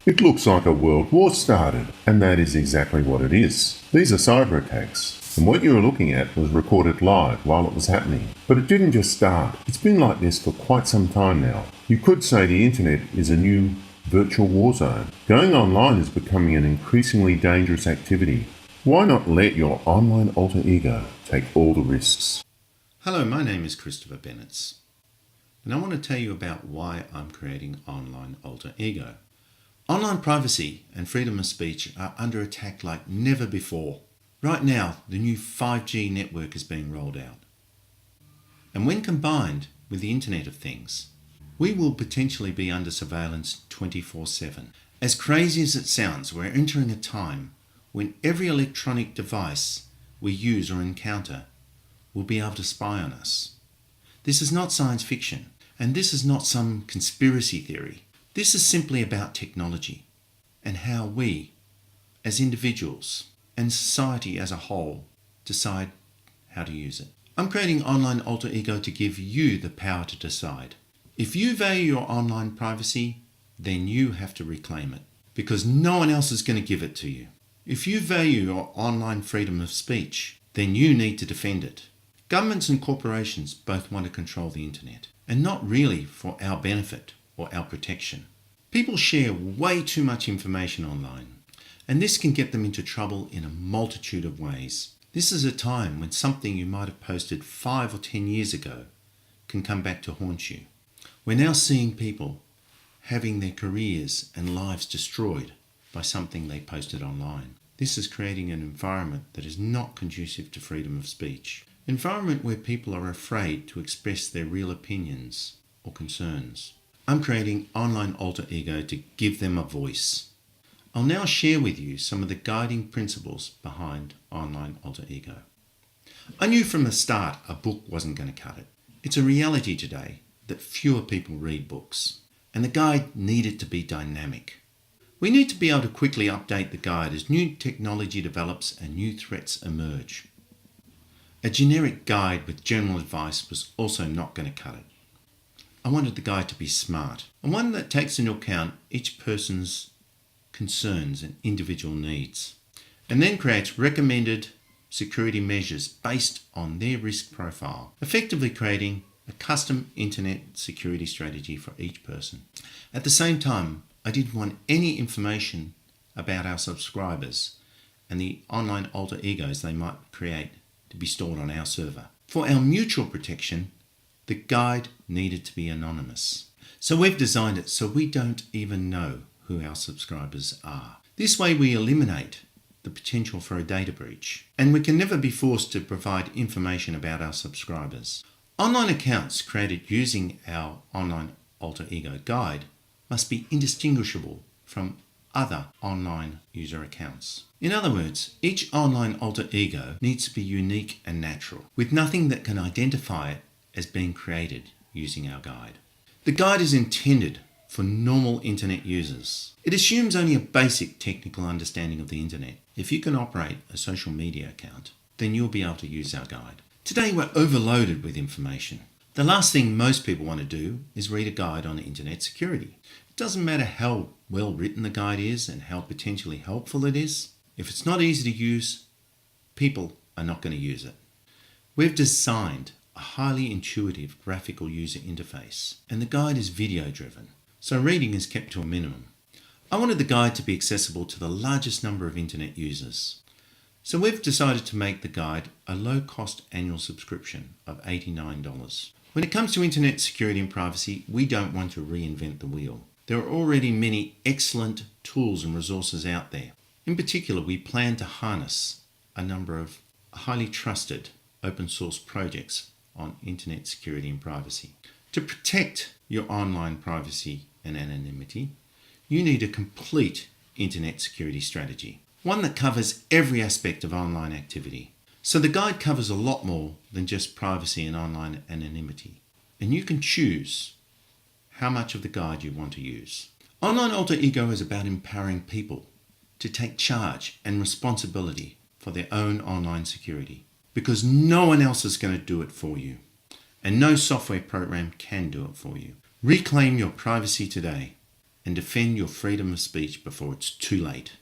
It looks like a world war started, and that is exactly what it is. These are cyber attacks, and what you were looking at was recorded live while it was happening. But it didn't just start. It's been like this for quite some time now. You could say the internet is a new virtual war zone. Going online is becoming an increasingly dangerous activity. Why not let your online alter ego take all the risks? Hello, my name is Christopher Bennetts, and I want to tell you about why I'm creating Online Alter Ego. Online privacy and freedom of speech are under attack like never before. Right now, the new 5G network is being rolled out. And when combined with the Internet of Things, we will potentially be under surveillance 24/7. As crazy as it sounds, we're entering a time when every electronic device we use or encounter will be able to spy on us. This is not science fiction, and this is not some conspiracy theory. This is simply about technology and how we, as individuals and society as a whole, decide how to use it. I'm creating Online Alter Ego to give you the power to decide. If you value your online privacy, then you have to reclaim it, because no one else is going to give it to you. If you value your online freedom of speech, then you need to defend it. Governments and corporations both want to control the internet, and not really for our benefit or our protection. People share way too much information online, and this can get them into trouble in a multitude of ways. This is a time when something you might have posted 5 or 10 years ago can come back to haunt you. We're now seeing people having their careers and lives destroyed by something they posted online. This is creating an environment that is not conducive to freedom of speech. An environment where people are afraid to express their real opinions or concerns. I'm creating Online Alter Ego to give them a voice. I'll now share with you some of the guiding principles behind Online Alter Ego. I knew from the start a book wasn't going to cut it. It's a reality today that fewer people read books, and the guide needed to be dynamic. We need to be able to quickly update the guide as new technology develops and new threats emerge. A generic guide with general advice was also not going to cut it. I wanted the guide to be smart, and one that takes into account each person's concerns and individual needs, and then creates recommended security measures based on their risk profile, effectively creating a custom internet security strategy for each person. At the same time, I didn't want any information about our subscribers and the online alter egos they might create to be stored on our server. For our mutual protection, the guide needed to be anonymous. So we've designed it so we don't even know who our subscribers are. This way we eliminate the potential for a data breach, and we can never be forced to provide information about our subscribers. Online accounts created using our Online Alter Ego guide must be indistinguishable from other online user accounts. In other words, each online alter ego needs to be unique and natural, with nothing that can identify it as being created using our guide. The guide is intended for normal internet users. It assumes only a basic technical understanding of the internet. If you can operate a social media account, then you'll be able to use our guide. Today we're overloaded with information. The last thing most people want to do is read a guide on internet security. It doesn't matter how well written the guide is and how potentially helpful it is. If it's not easy to use, people are not going to use it. We've designed a highly intuitive graphical user interface, and the guide is video driven, so reading is kept to a minimum. I wanted the guide to be accessible to the largest number of internet users. So we've decided to make the guide a low-cost annual subscription of $89. When it comes to internet security and privacy, we don't want to reinvent the wheel. There are already many excellent tools and resources out there. In particular, we plan to harness a number of highly trusted open source projects on internet security and privacy. To protect your online privacy and anonymity, you need a complete internet security strategy, one that covers every aspect of online activity. So the guide covers a lot more than just privacy and online anonymity, and you can choose how much of the guide you want to use. Online Alter Ego is about empowering people to take charge and responsibility for their own online security, because no one else is going to do it for you, and no software program can do it for you. Reclaim your privacy today and defend your freedom of speech before it's too late.